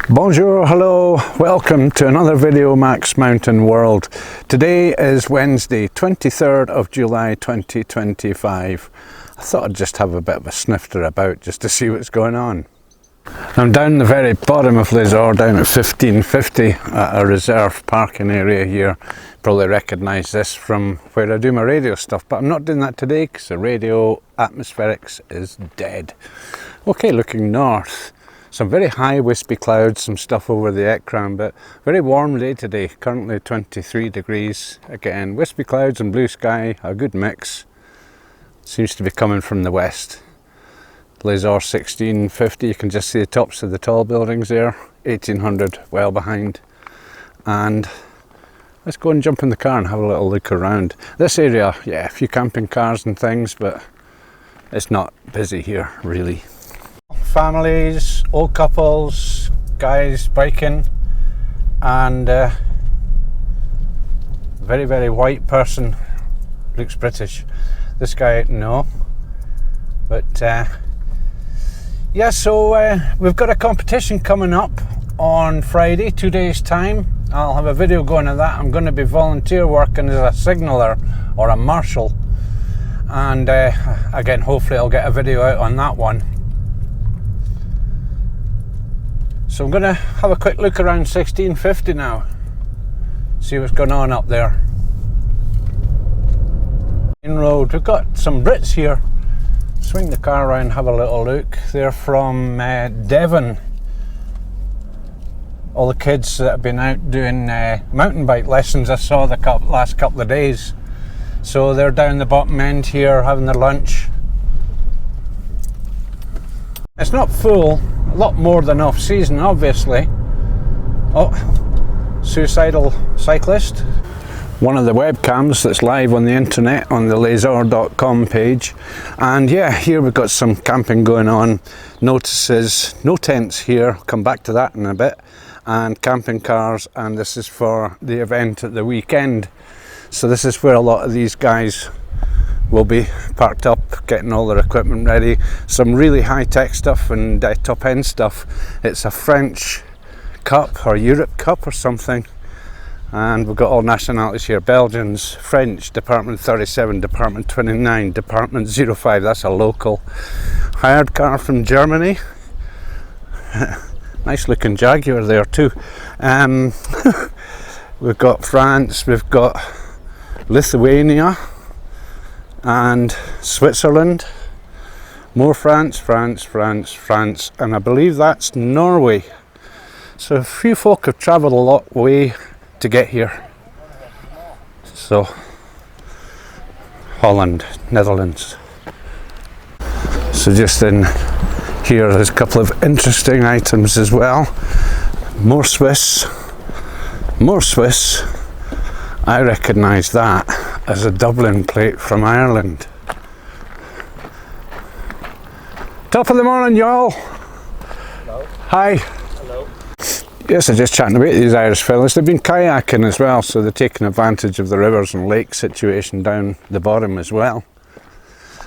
Bonjour, hello, welcome to another video, Max Mountain World. Today is Wednesday, 23rd of July 2025. I thought I'd just have a bit of a snifter about just to see what's going on. I'm down the very bottom of Les-Orres, down at 1550 at a reserved parking area here. Probably recognise this from where I do my radio stuff, but I'm not doing that today because the radio atmospherics is dead. Okay, looking north. Some very high wispy clouds, some stuff over the Ekran, but very warm day today, currently 23 degrees. Again, wispy clouds and blue sky, a good mix. Seems to be coming from the west. Les-Orres 1650, you can just see the tops of the tall buildings there. 1800 well behind. And let's go and jump in the car and have a little look around. This area, yeah, a few camping cars and things, but it's not busy here really. Families, old couples, guys biking, and very white person, looks British. This guy, no, but yeah, so we've got a competition coming up on Friday, 2 days time. I'll have a video going on that. I'm going to be volunteer working as a signaller or a marshal, and again, hopefully I'll get a video out on that one. So I'm going to have a quick look around 1650 now, see what's going on up there. Main road, we've got some Brits here. Swing the car around, have a little look. They're from Devon. All the kids that have been out doing mountain bike lessons I saw the last couple of days. So they're down the bottom end here having their lunch. It's not full, a lot more than off season obviously. Oh, suicidal cyclist. One of the webcams that's live on the internet on the Les-Orres.com page. And yeah, here we've got some camping going on. Notices, no tents here, I'll come back to that in a bit. And camping cars, and this is for the event at the weekend. So this is where a lot of these guys will be parked up, getting all their equipment ready. Some really high-tech stuff and top-end stuff. It's a French Cup or Europe Cup or something, and we've got all nationalities here. Belgians, French, Department 37, Department 29, Department 05, that's a local. Hired car from Germany. Nice looking Jaguar there too. We've got France, we've got Lithuania and Switzerland, more France, and I believe that's Norway. So a few folk have travelled a lot way to get here. So Holland, Netherlands. So just in here there's a couple of interesting items as well. More Swiss. I recognise that as a Dublin plate from Ireland. Top of the morning, y'all. Hello. Hi. Hello. Yes, I'm just chatting about these Irish fellas. They've been kayaking as well, so they're taking advantage of the rivers and lake situation down the bottom as well.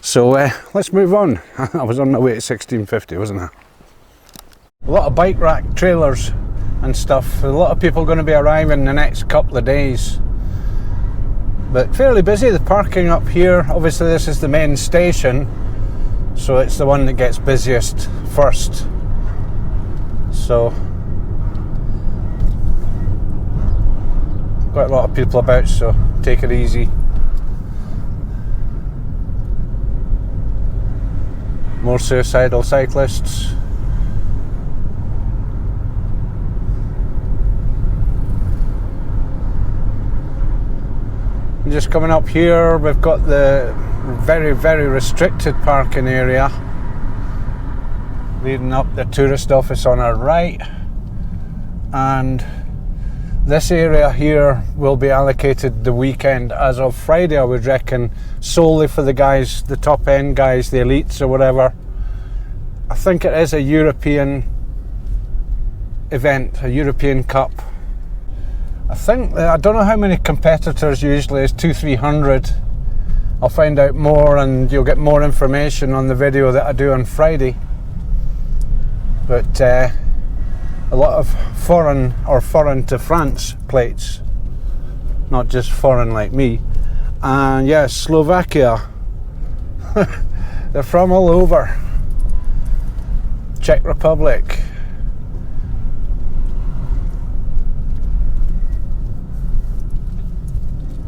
So let's move on. I was on my way at 1650, wasn't I? A lot of bike rack trailers and stuff. A lot of people going to be arriving in the next couple of days. But fairly busy, the parking up here. Obviously this is the main station, so it's the one that gets busiest first. So quite a lot of people about, so take it easy. More suicidal cyclists. Just coming up here, we've got the very restricted parking area leading up the tourist office on our right, and this area here will be allocated the weekend as of Friday, I would reckon, solely for the guys, the top end guys, the elites or whatever. I think it is a European event, a European Cup. I don't know how many competitors usually is, 200-300. I'll find out more and you'll get more information on the video that I do on Friday. But a lot of foreign or foreign to France plates, not just foreign like me. And yes, Slovakia. They're from all over. Czech Republic.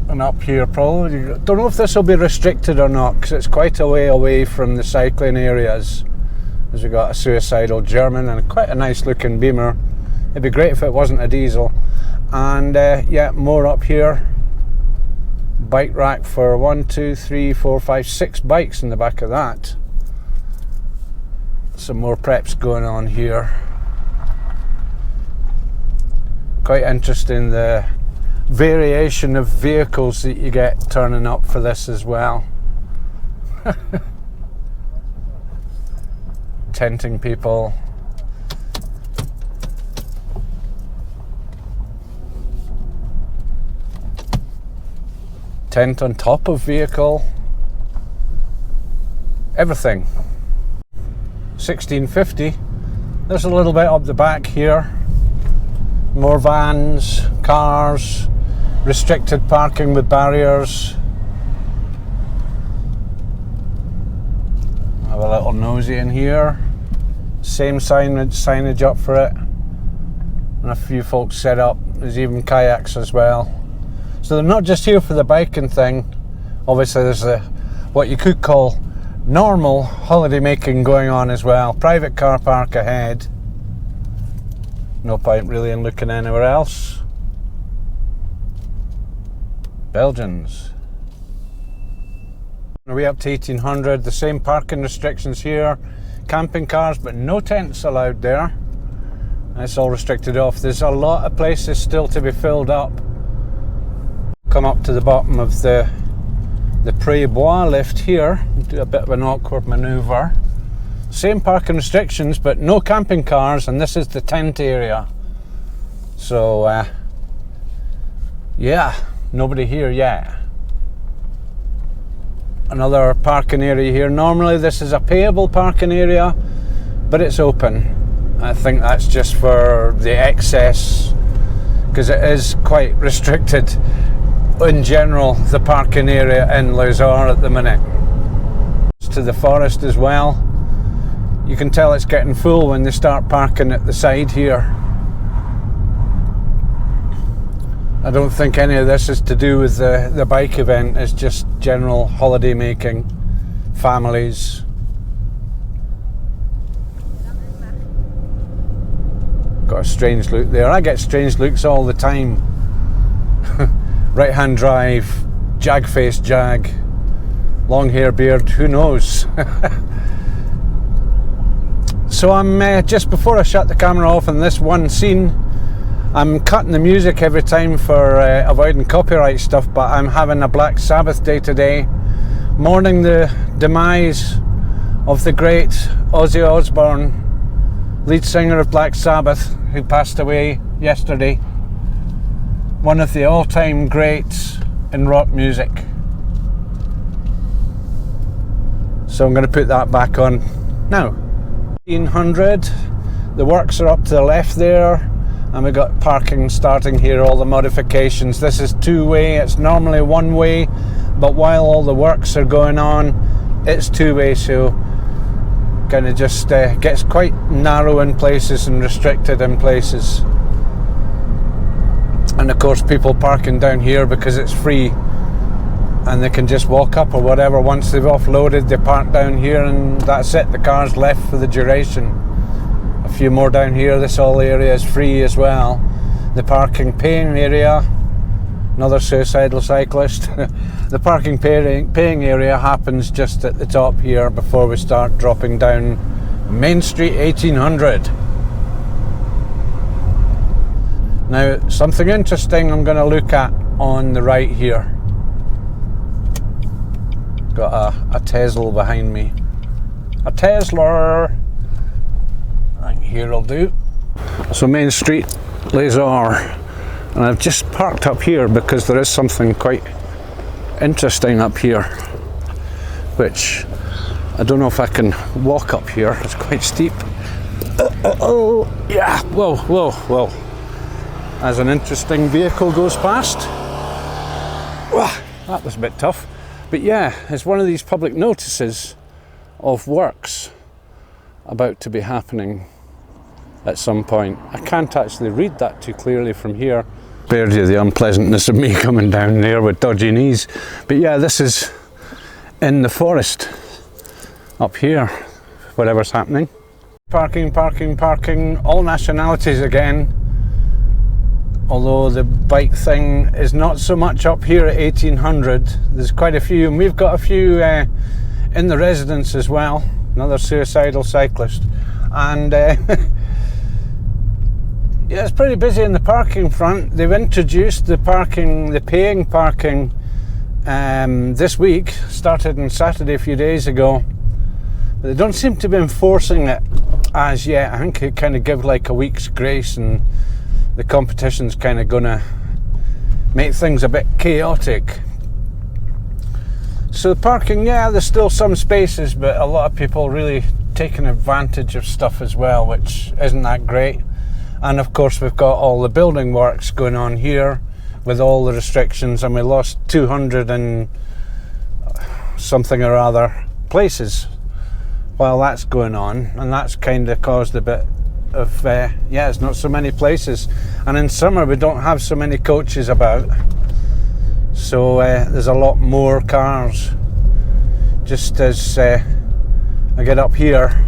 And up here probably, don't know if this will be restricted or not, because it's quite a way away from the cycling areas. As we got a suicidal German and quite a nice looking Beamer. It'd be great if it wasn't a diesel. And yeah, more up here. Bike rack for 1, 2, 3, 4, 5, 6 bikes in the back of that. Some more preps going on here. Quite interesting, the variation of vehicles that you get turning up for this as well. Tenting people. Tent on top of vehicle. Everything. 1650. There's a little bit up the back here. More vans, cars, restricted parking with barriers. Have a little nosy in here. Same signage up for it. And a few folks set up. There's even kayaks as well. So they're not just here for the biking thing. Obviously there's what you could call normal holiday making going on as well. Private car park ahead. No point really in looking anywhere else. Belgians. Are we up to 1800? The same parking restrictions here. Camping cars, but no tents allowed there. It's all restricted off. There's a lot of places still to be filled up. Come up to the bottom of the Pré-Bois lift here. Do a bit of an awkward manoeuvre. Same parking restrictions, but no camping cars, and this is the tent area. So, yeah, nobody here yet. Another parking area here. Normally this is a payable parking area, but it's open. I think that's just for the excess, because it is quite restricted in general, the parking area in Les-Orres at the minute. It's to the forest as well. You can tell it's getting full when they start parking at the side here. I don't think any of this is to do with the bike event. It's just general holiday making, families. Got a strange look there. I get strange looks all the time. Right hand drive, jag face jag, long hair beard, who knows. So I'm just before I shut the camera off in this one scene, I'm cutting the music every time for avoiding copyright stuff, but I'm having a Black Sabbath day today, mourning the demise of the great Ozzy Osbourne, lead singer of Black Sabbath, who passed away yesterday. One of the all-time greats in rock music. So I'm going to put that back on now. 1800, the works are up to the left there, and we've got parking starting here, all the modifications. This is two-way, it's normally one-way, but while all the works are going on, it's two-way, so kind of just gets quite narrow in places and restricted in places. And of course people parking down here because it's free and they can just walk up or whatever. Once they've offloaded, they park down here and that's it, the car's left for the duration. A few more down here. This whole area is free as well. The parking paying area, another suicidal cyclist. The parking paying area happens just at the top here before we start dropping down Main Street 1800. Now, something interesting I'm going to look at on the right here. Got a Tesla behind me. A Tesla! Right here will do. So Main Street, Les-Orres. And I've just parked up here because there is something quite interesting up here, which I don't know if I can walk up here. It's quite steep. Oh, yeah, whoa. As an interesting vehicle goes past. Wah, that was a bit tough. But yeah, it's one of these public notices of works about to be happening at some point. I can't actually read that too clearly from here. Spared you the unpleasantness of me coming down there with dodgy knees. But yeah, this is in the forest up here, whatever's happening. Parking, all nationalities again. Although the bike thing is not so much up here at 1800. There's quite a few, and we've got a few in the residence as well. Another suicidal cyclist. And yeah, it's pretty busy in the parking front. They've introduced the paying parking this week, started on Saturday a few days ago. But they don't seem to be enforcing it as yet. I think it kind of give like a week's grace, and the competition's kind of gonna make things a bit chaotic. So the parking, yeah, there's still some spaces, but a lot of people really taking advantage of stuff as well, which isn't that great. And of course we've got all the building works going on here with all the restrictions, and we lost 200 and something or other places while that's going on, and that's kind of caused a bit of yeah, it's not so many places, and in summer we don't have so many coaches about, so there's a lot more cars. Just as I get up here,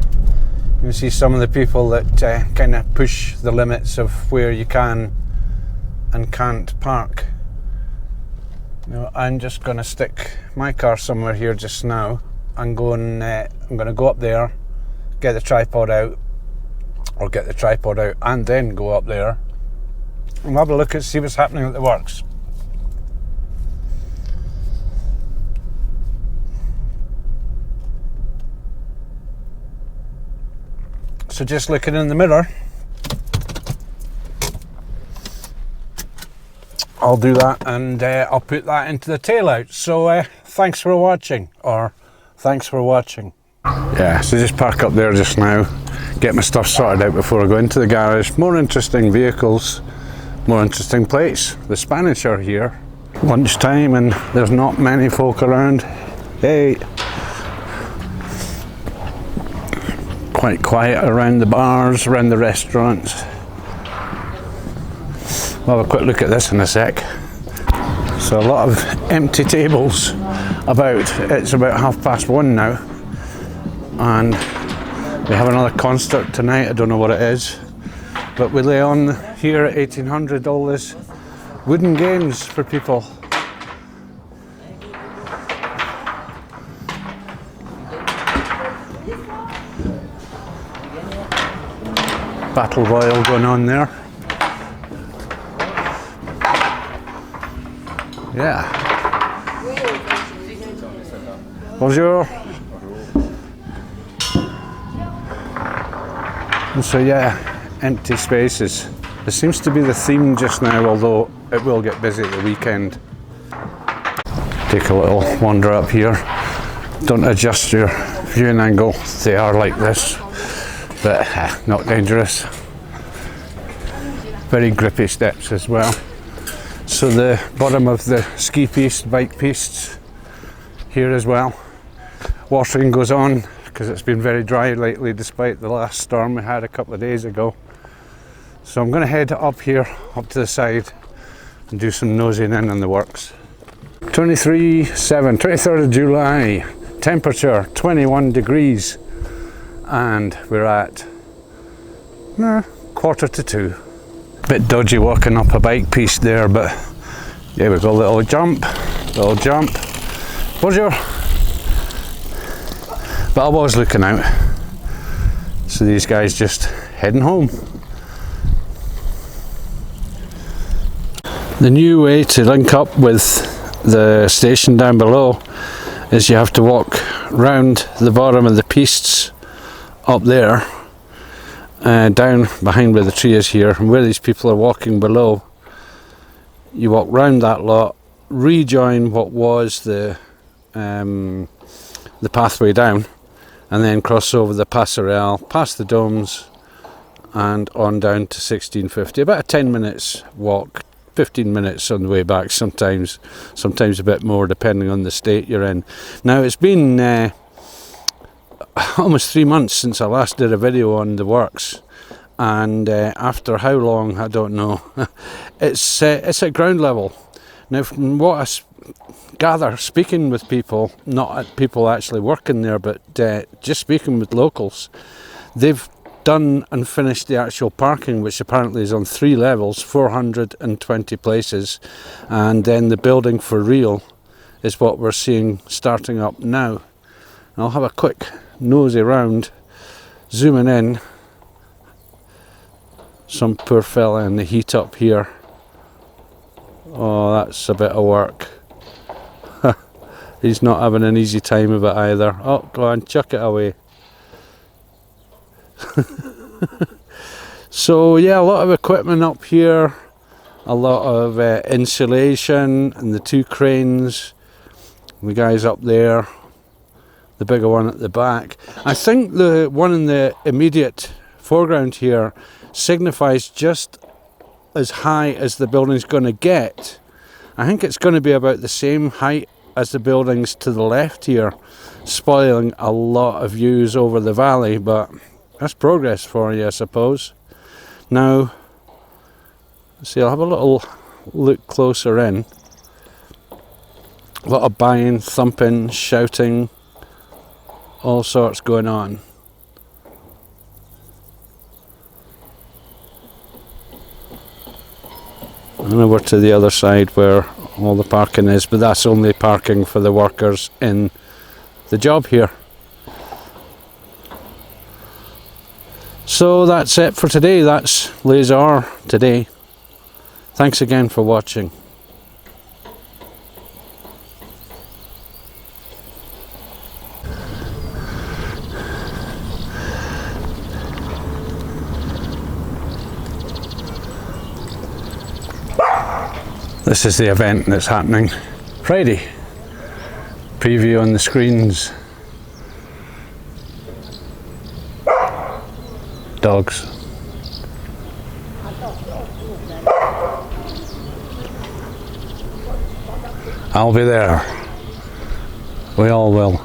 you can see some of the people that kind of push the limits of where you can and can't park. You know, I'm just going to stick my car somewhere here just now and go and I'm going to go up there, get the tripod out, or get the tripod out and then go up there and have a look and see what's happening at the works. So just looking in the mirror, I'll do that, and I'll put that into the tail out. So thanks for watching, or thanks for watching. Yeah, so just park up there just now, get my stuff sorted out before I go into the garage. More interesting vehicles, more interesting plates. The Spanish are here. Lunchtime and there's not many folk around. Hey! Quite quiet around the bars, around the restaurants. We'll have a quick look at this in a sec. So a lot of empty tables about. It's about 1:30 now, and we have another concert tonight. I don't know what it is, but we lay on here at 1800 all this wooden games for people. Battle Royal going on there. Yeah. Bonjour. And so yeah, empty spaces. There seems to be the theme just now, although it will get busy at the weekend. Take a little wander up here. Don't adjust your viewing angle. They are like this, but not dangerous. Very grippy steps as well. So the bottom of the ski piste, bike pistes here as well. Watering goes on because it's been very dry lately despite the last storm we had a couple of days ago. So I'm going to head up here, up to the side, and do some nosing in on the works. 23rd of July, temperature 21 degrees, and we're at 1:45. Bit dodgy walking up a bike piste there, but yeah, we've got a little jump. Bonjour. But I was looking out. So these guys just heading home. The new way to link up with the station down below is you have to walk round the bottom of the pistes up there, down behind where the tree is here, and where these people are walking below, you walk round that lot, rejoin what was the pathway down, and then cross over the passerelle, past the domes, and on down to 1650. About a 10 minutes walk, 15 minutes on the way back sometimes a bit more depending on the state you're in. Now it's been almost 3 months since I last did a video on the works, and after how long I don't know. It's at ground level. Now from what I gather, speaking with people, not people actually working there, but just speaking with locals, they've done and finished the actual parking, which apparently is on 3 levels, 420 places, and then the building for real is what we're seeing starting up now. And I'll have a quick nosy round, zooming in. Some poor fella in the heat up here. Oh, that's a bit of work. He's not having an easy time of it either. Oh, go on, chuck it away. So yeah, a lot of equipment up here, a lot of insulation, and the 2 cranes, the guys up there, the bigger one at the back. I think the one in the immediate foreground here signifies just as high as the building's going to get. I think it's going to be about the same height as the buildings to the left here, spoiling a lot of views over the valley, but that's progress for you, I suppose. Now, see, I'll have a little look closer in. A lot of buying, thumping, shouting, all sorts going on. And over to the other side where all the parking is, but that's only parking for the workers in the job here. So that's it for today. That's Les-Orres today. Thanks again for watching. This is the event that's happening Friday. Preview on the screens. Dogs. I'll be there. We all will.